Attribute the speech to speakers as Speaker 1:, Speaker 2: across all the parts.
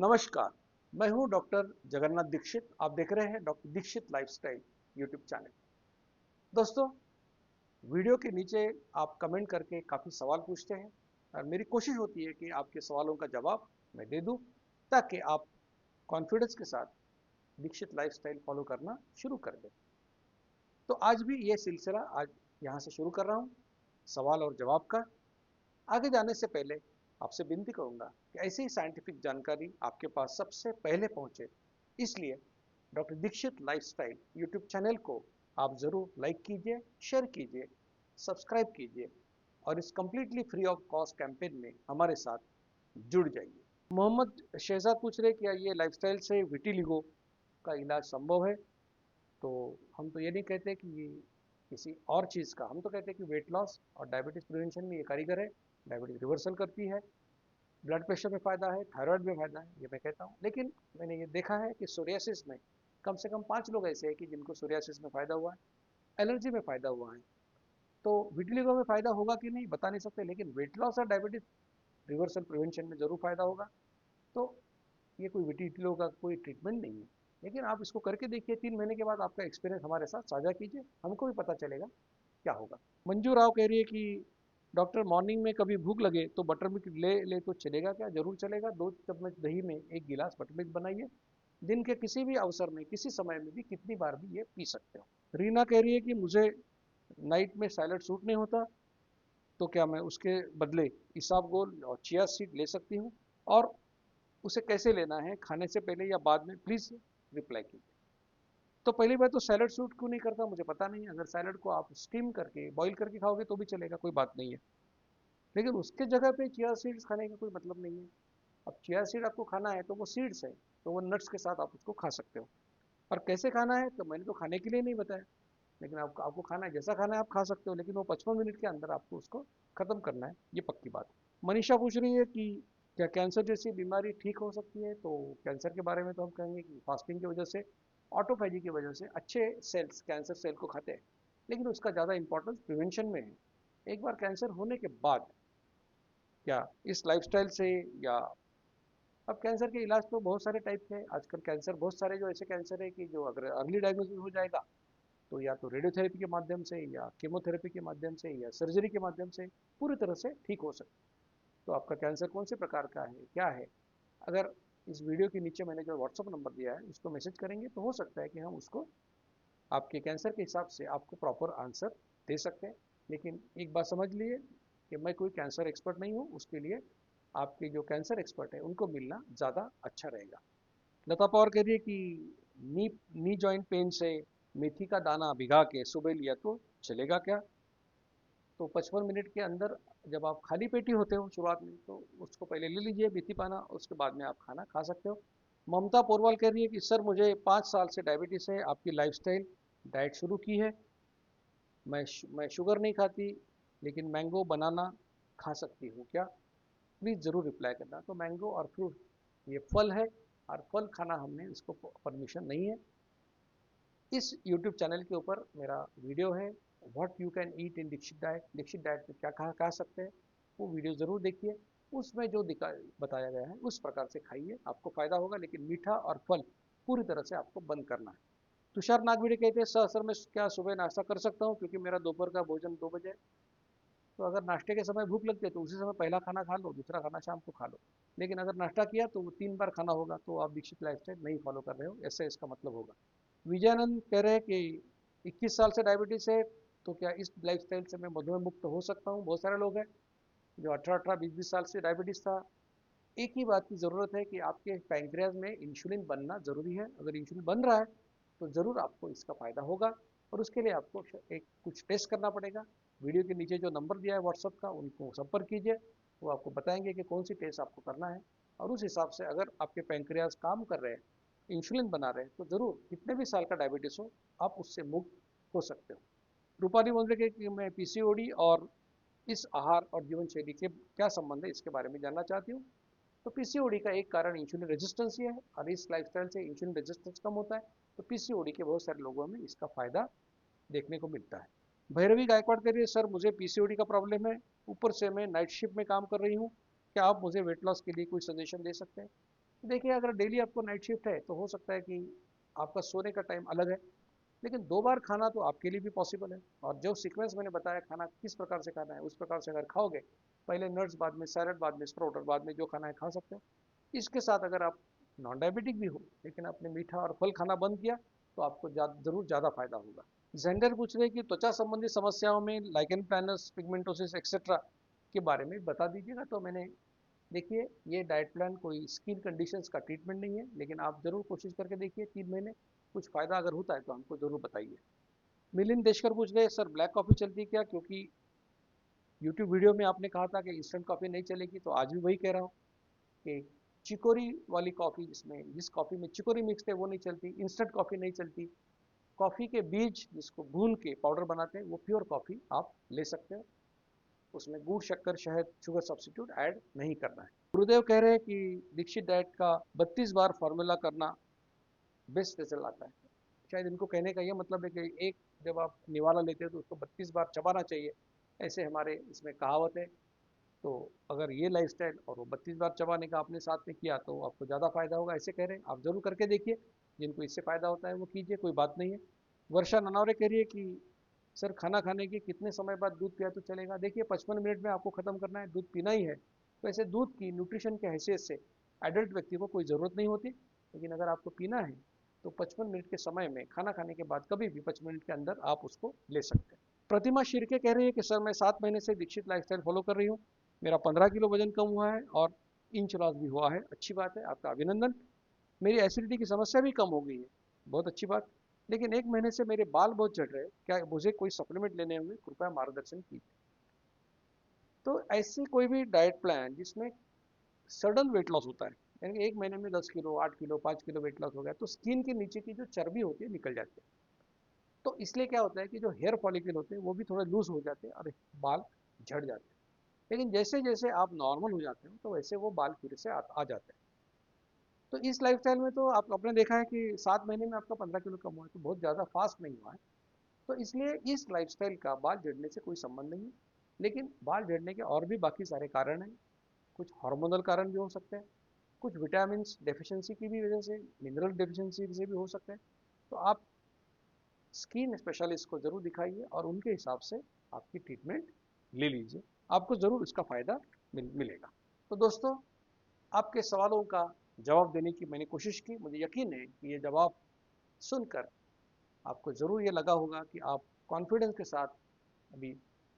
Speaker 1: नमस्कार। मैं हूं डॉक्टर जगन्नाथ दीक्षित। आप देख रहे हैं doctor Dixit lifestyle YouTube channel. दोस्तों, वीडियो के नीचे आप कमेंट करके काफ़ी सवाल पूछते हैं और मेरी कोशिश होती है कि आपके सवालों का जवाब मैं दे दूं, ताकि आप कॉन्फिडेंस के साथ दीक्षित लाइफस्टाइल फॉलो करना शुरू कर दें। तो आज भी ये सिलसिला आज यहाँ से शुरू कर रहा हूँ, सवाल और जवाब का। आगे जाने से पहले आपसे विनती करूंगा कि ऐसी ही साइंटिफिक जानकारी आपके पास सबसे पहले पहुंचे, इसलिए doctor Dixit lifestyle YouTube channel को आप ज़रूर लाइक कीजिए, शेयर कीजिए, सब्सक्राइब कीजिए और इस completely free of cost campaign में हमारे साथ जुड़ जाइए। मोहम्मद शहजाद पूछ रहे कि ये लाइफस्टाइल से विटिलिगो का इलाज संभव है। तो हम तो ये नहीं कहते कि ये किसी और चीज़ का, हम तो कहते हैं कि वेट लॉस और डायबिटीज़ प्रिवेंशन में ये कारीगर है। डायबिटीज़ रिवर्सल करती है, ब्लड प्रेशर में फ़ायदा है, थायराइड में फ़ायदा है, ये मैं कहता हूँ। लेकिन मैंने ये देखा है कि सोरियासिस में कम से कम 5 लोग ऐसे हैं कि जिनको सोरियासिस में फ़ायदा हुआ है, एलर्जी में फ़ायदा हुआ है। तो विटिलिगो में फ़ायदा होगा कि नहीं बता नहीं सकते, लेकिन वेट लॉस और डायबिटीज़ रिवर्सल प्रिवेंशन में ज़रूर फ़ायदा होगा। तो ये कोई विटिलिगो का कोई ट्रीटमेंट नहीं है, लेकिन आप इसको करके देखिए। 3 महीने के बाद आपका एक्सपीरियंस हमारे साथ साझा कीजिए, हमको भी पता चलेगा क्या होगा। मंजू राव कह रही है कि डॉक्टर मॉर्निंग में कभी भूख लगे तो बटर मिल्क ले ले तो चलेगा क्या? जरूर चलेगा। 2 चम्मच दही में 1 गिलास बटर मिल्क बनाइए। दिन के किसी भी अवसर में, किसी समय में भी, कितनी बार भी ये पी सकते हो। रीना कह रही है कि मुझे नाइट में सैलड सूट नहीं होता, तो क्या मैं उसके बदले इसबगोल और चिया सीड ले सकती हूँ, और उसे कैसे लेना है, खाने से पहले या बाद में? प्लीज़ रिप्लाई कीजिए। तो पहली बात तो सैलड सूट क्यों नहीं करता मुझे पता नहीं है। अगर सैलड को आप स्टीम करके, बॉईल करके खाओगे तो भी चलेगा, कोई बात नहीं है। लेकिन उसके जगह पे चिया सीड्स खाने का कोई मतलब नहीं है। अब चिया सीड आपको खाना है तो वो सीड्स है, तो वो नट्स के साथ आप उसको खा सकते हो। और कैसे खाना है तो मैंने तो खाने के लिए नहीं बताया, लेकिन आपको खाना है, जैसा खाना है आप खा सकते हो, लेकिन वो 55 मिनट के अंदर आपको उसको खत्म करना है, ये पक्की बात है। मनीषा पूछ रही है कि क्या कैंसर जैसी बीमारी ठीक हो सकती है? तो कैंसर के बारे में तो हम कहेंगे कि फास्टिंग की वजह से, ऑटोफैजी की वजह से अच्छे सेल्स कैंसर सेल को खाते हैं, लेकिन उसका ज़्यादा इंपॉर्टेंस प्रिवेंशन में है। एक बार कैंसर होने के बाद क्या इस लाइफस्टाइल से, या अब कैंसर के इलाज तो बहुत सारे टाइप के हैं आजकल। कैंसर बहुत सारे, जो ऐसे कैंसर है कि जो अगर अर्ली डायग्नोसिस हो जाएगा तो या तो रेडियोथेरेपी के माध्यम से, या कीमोथेरेपी के माध्यम से, या सर्जरी के माध्यम से पूरी तरह से ठीक हो सकता है। तो आपका कैंसर कौन से प्रकार का है, क्या है, अगर इस वीडियो के नीचे मैंने जो व्हाट्सअप नंबर दिया है उसको मैसेज करेंगे तो हो सकता है कि हम उसको आपके कैंसर के हिसाब से आपको प्रॉपर आंसर दे सकते हैं। लेकिन एक बात समझ लिए कि मैं कोई कैंसर एक्सपर्ट नहीं हूँ, उसके लिए आपके जो कैंसर एक्सपर्ट है उनको मिलना ज़्यादा अच्छा रहेगा। लता पवार कह रही है कि नी नी जॉइंट पेन से मेथी का दाना भिगा के सुबह लिया तो चलेगा क्या? तो 55 मिनट के अंदर, जब आप खाली पेटी होते हो शुरुआत में, तो उसको पहले ले लीजिए मेथी पाना, उसके बाद में आप खाना खा सकते हो। ममता पोरवाल कह रही है कि सर मुझे 5 साल से डायबिटीज़ है, आपकी लाइफस्टाइल डाइट शुरू की है, मैं शुगर नहीं खाती, लेकिन मैंगो बनाना खा सकती हूँ क्या? प्लीज़ ज़रूर रिप्लाई करना। तो मैंगो और फ्रूट ये फल है, और फल खाना हमने इसको परमिशन नहीं है। इस यूट्यूब चैनल के ऊपर मेरा वीडियो है, what you can eat in Dixit diet, Dixit diet में क्या खा खा सकते हैं। वो वीडियो ज़रूर देखिए, उसमें जो बताया गया है उस प्रकार से खाइए, आपको फ़ायदा होगा। लेकिन मीठा और फल पूरी तरह से आपको बंद करना है। तुषार नागविड़े कहते हैं सर, मैं क्या सुबह नाश्ता कर सकता हूँ, क्योंकि मेरा दोपहर का भोजन 2 बजे है। तो अगर नाश्ते के समय भूख लगती है तो उसी समय पहला खाना खा लो, दूसरा खाना शाम को खा लो। लेकिन अगर नाश्ता किया तो वो 3 बार खाना होगा, तो आप दीक्षित लाइफस्टाइल नहीं फॉलो कर रहे हो, ऐसे इसका मतलब होगा। विजयानंद कह रहे हैं कि 21 साल से डायबिटीज़ है, तो क्या इस लाइफस्टाइल से मैं मधुमेह मुक्त हो सकता हूँ? बहुत सारे लोग हैं जो 18-18, 20-20 साल से डायबिटीज़ था। एक ही बात की ज़रूरत है कि आपके पैंक्रियाज में इंसुलिन बनना ज़रूरी है। अगर इंसुलिन बन रहा है तो ज़रूर आपको इसका फ़ायदा होगा, और उसके लिए आपको एक कुछ टेस्ट करना पड़ेगा। वीडियो के नीचे जो नंबर दिया है व्हाट्सअप का, उनको संपर्क कीजिए, वो आपको बताएंगे कि कौन सी टेस्ट आपको करना है। और उस हिसाब से अगर आपके पैंक्रियाज काम कर रहे हैं, इंसुलिन बना रहे हैं, तो ज़रूर कितने भी साल का डायबिटीज़ हो आप उससे मुक्त हो सकते हो। रूपाली बोल रही है कि मैं पीसीओडी और इस आहार और जीवन शैली के क्या संबंध है, इसके बारे में जानना चाहती हूँ। तो पीसीओडी का एक कारण इंसुलिन रेजिस्टेंस ही है, और इस लाइफस्टाइल से इंसुलिन रेजिस्टेंस कम होता है। तो पीसीओडी के बहुत सारे लोगों में इसका फायदा देखने को मिलता है। भैरवी गायकवाड़ कह रही है सर मुझे पीसीओडी का प्रॉब्लम है, ऊपर से मैं नाइट शिफ्ट में काम कर रही हूँ, क्या आप मुझे वेट लॉस के लिए कोई सजेशन दे सकते हैं? देखिए अगर डेली आपको नाइट शिफ्ट है तो हो सकता है कि आपका सोने का टाइम अलग है, लेकिन 2 बार खाना तो आपके लिए भी पॉसिबल है। और जो सीक्वेंस मैंने बताया खाना किस प्रकार से खाना है, उस प्रकार से अगर खाओगे, पहले नट्स, बाद में सैलड, बाद में स्प्राउट और बाद में जो खाना है खा सकते हो। इसके साथ अगर आप नॉन डायबिटिक भी हो लेकिन आपने मीठा और फल खाना बंद किया तो आपको जरूर ज़्यादा फायदा होगा। जेंडर पूछ रहे हैं कि त्वचा संबंधी समस्याओं में लाइकेन प्लानस, पिगमेंटोसिस एक्सेट्रा के बारे में बता दीजिएगा। तो मैंने, देखिए ये डाइट प्लान कोई स्किन कंडीशंस का ट्रीटमेंट नहीं है, लेकिन आप ज़रूर कोशिश करके देखिए 3 महीने, कुछ फ़ायदा अगर होता है तो हमको ज़रूर बताइए। मिलिंद देशकर पूछ रहे हैं सर ब्लैक कॉफ़ी चलती है क्या, क्योंकि यूट्यूब वीडियो में आपने कहा था कि इंस्टेंट कॉफ़ी नहीं चलेगी, तो आज भी वही कह रहा हूँ कि चिकोरी वाली कॉफ़ी, जिस कॉफ़ी में चिकोरी मिक्स है वो नहीं चलती, इंस्टेंट कॉफ़ी नहीं चलती। कॉफ़ी के बीज जिसको भून के पाउडर बनाते हैं वो प्योर कॉफ़ी आप ले सकते हो, उसमें गुड़, शक्कर, शहद, शुगर सब्स्टिट्यूट ऐड नहीं करना है। गुरुदेव कह रहे हैं कि दीक्षित डाइट का 32 बार फॉर्मूला करना बेस्ट रिजल्ट आता है। शायद इनको कहने का ये मतलब है कि एक जब आप निवाला लेते हो तो उसको 32 बार चबाना चाहिए, ऐसे हमारे इसमें कहावत है। तो अगर ये लाइफस्टाइल और वो 32 बार चबाने का आपने साथ में किया तो आपको ज़्यादा फायदा होगा, ऐसे कह रहे हैं। आप जरूर करके देखिए, जिनको इससे फायदा होता है वो कीजिए, कोई बात नहीं है। वर्षा ननौरे कह रही है कि सर खाना खाने के कितने समय बाद दूध पिया तो चलेगा। देखिए 55 मिनट में आपको खत्म करना है, दूध पीना ही है। तो ऐसे दूध की न्यूट्रिशन के हैसियत से एडल्ट व्यक्ति को कोई ज़रूरत नहीं होती, लेकिन अगर आपको पीना है तो 55 मिनट के समय में, खाना खाने के बाद कभी भी 55 मिनट के अंदर आप उसको ले सकते हैं। प्रतिमा शिर्के कह रही है कि सर मैं 7 महीने से दीक्षित लाइफस्टाइल फॉलो कर रही हूँ, मेरा 15 किलो वजन कम हुआ है और इंच लॉस भी हुआ है। अच्छी बात है, आपका अभिनंदन। मेरी एसिडिटी की समस्या भी कम हो गई है, बहुत अच्छी बात। लेकिन 1 महीने से मेरे बाल बहुत झड़ रहे हैं, क्या मुझे कोई सप्लीमेंट लेने होंगे, कृपया मार्गदर्शन कीजिए। तो ऐसी कोई भी डाइट प्लान जिसमें सडन वेट लॉस होता है, यानी 1 महीने में 10 kilo, 8 kilo, 5 kilo weight loss हो गया, तो स्किन के नीचे की जो चर्बी होती है निकल जाती है। तो इसलिए क्या होता है कि जो हेयर फॉलिकल होते हैं वो भी थोड़े लूज हो जाते हैं और बाल झड़ जाते हैं। लेकिन जैसे जैसे आप नॉर्मल हो जाते हो तो वैसे वो बाल फिर से आ जाते हैं। तो इस लाइफस्टाइल में तो आप आपने देखा है कि 7 महीने में आपका 15 किलो कम हुआ है, तो बहुत ज़्यादा फास्ट नहीं हुआ है। तो इसलिए इस लाइफस्टाइल का बाल झड़ने से कोई संबंध नहीं है। लेकिन बाल झड़ने के और भी बाकी सारे कारण हैं। कुछ हार्मोनल कारण भी हो सकते हैं, कुछ विटामिन डेफिशिएंसी की भी वजह से, मिनरल डेफिशिएंसी से भी हो सकते हैं। तो आप स्किन स्पेशलिस्ट को ज़रूर दिखाइए और उनके हिसाब से आपकी ट्रीटमेंट ले लीजिए, आपको ज़रूर इसका फ़ायदा मिलेगा। तो दोस्तों, आपके सवालों का जवाब देने की मैंने कोशिश की। मुझे यकीन है कि ये जवाब सुनकर आपको ज़रूर ये लगा होगा कि आप कॉन्फिडेंस के साथ अभी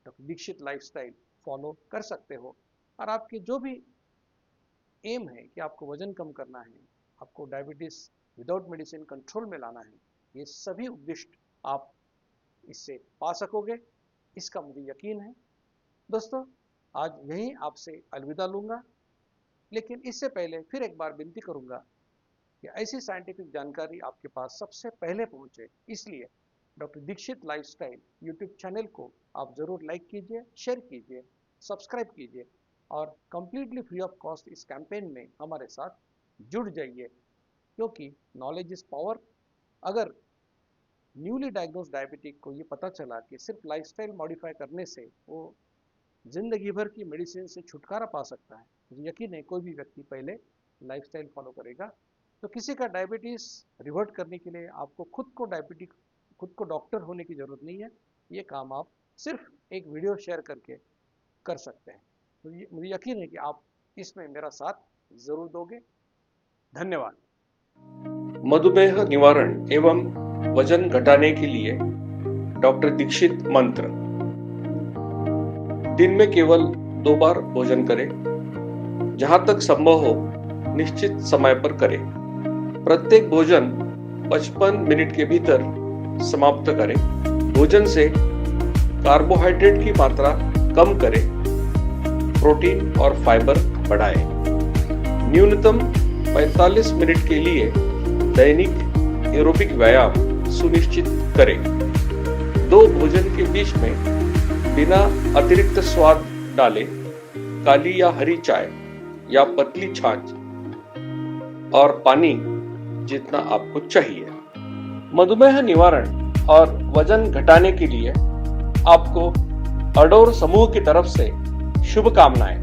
Speaker 1: डॉक्टर दीक्षित लाइफस्टाइल फॉलो कर सकते हो। और आपकी जो भी एम है कि आपको वजन कम करना है, आपको डायबिटीज़ विदाउट मेडिसिन कंट्रोल में लाना है, ये सभी उद्दिष्ट आप इससे पा सकोगे, इसका मुझे यकीन है। दोस्तों, आज यहीं आपसे अलविदा लूँगा, लेकिन इससे पहले फिर एक बार विनती करूँगा कि ऐसी साइंटिफिक जानकारी आपके पास सबसे पहले पहुँचे, इसलिए doctor Dixit lifestyle YouTube channel को आप ज़रूर लाइक कीजिए, शेयर कीजिए, सब्सक्राइब कीजिए और कंप्लीटली फ्री ऑफ कॉस्ट इस कैंपेन में हमारे साथ जुड़ जाइए, क्योंकि नॉलेज इज़ पावर। अगर न्यूली डायग्नोज डायबिटिक को ये पता चला कि सिर्फ लाइफस्टाइल मॉडिफाई करने से वो जिंदगी भर की मेडिसिन से छुटकारा पा सकता है, मुझे यकीन है कोई भी व्यक्ति पहले लाइफस्टाइल फॉलो करेगा। तो किसी का डायबिटीज़ रिवर्ट करने के लिए आपको खुद को डॉक्टर होने की ज़रूरत नहीं है। ये काम आप सिर्फ एक वीडियो शेयर करके कर सकते हैं। तो मुझे यकीन है कि आप इसमें मेरा साथ ज़रूर दोगे। धन्यवाद।
Speaker 2: मधुमेह निवारण एवं वजन घटाने के लिए डॉक्टर दीक्षित मंत्र। दिन में केवल 2 बार भोजन करें, जहां तक संभव हो निश्चित समय पर करें। प्रत्येक भोजन 55 मिनट के भीतर समाप्त करें। भोजन से कार्बोहाइड्रेट की मात्रा कम करें, प्रोटीन और फाइबर बढ़ाएं। न्यूनतम 45 मिनट के लिए दैनिक एरोबिक व्यायाम सुनिश्चित करें। 2 भोजन के बीच में बिना अतिरिक्त स्वाद डाले काली या हरी चाय या पतली छाछ और पानी जितना आपको चाहिए। मधुमेह निवारण और वजन घटाने के लिए आपको अडोर समूह की तरफ से शुभकामनाएं।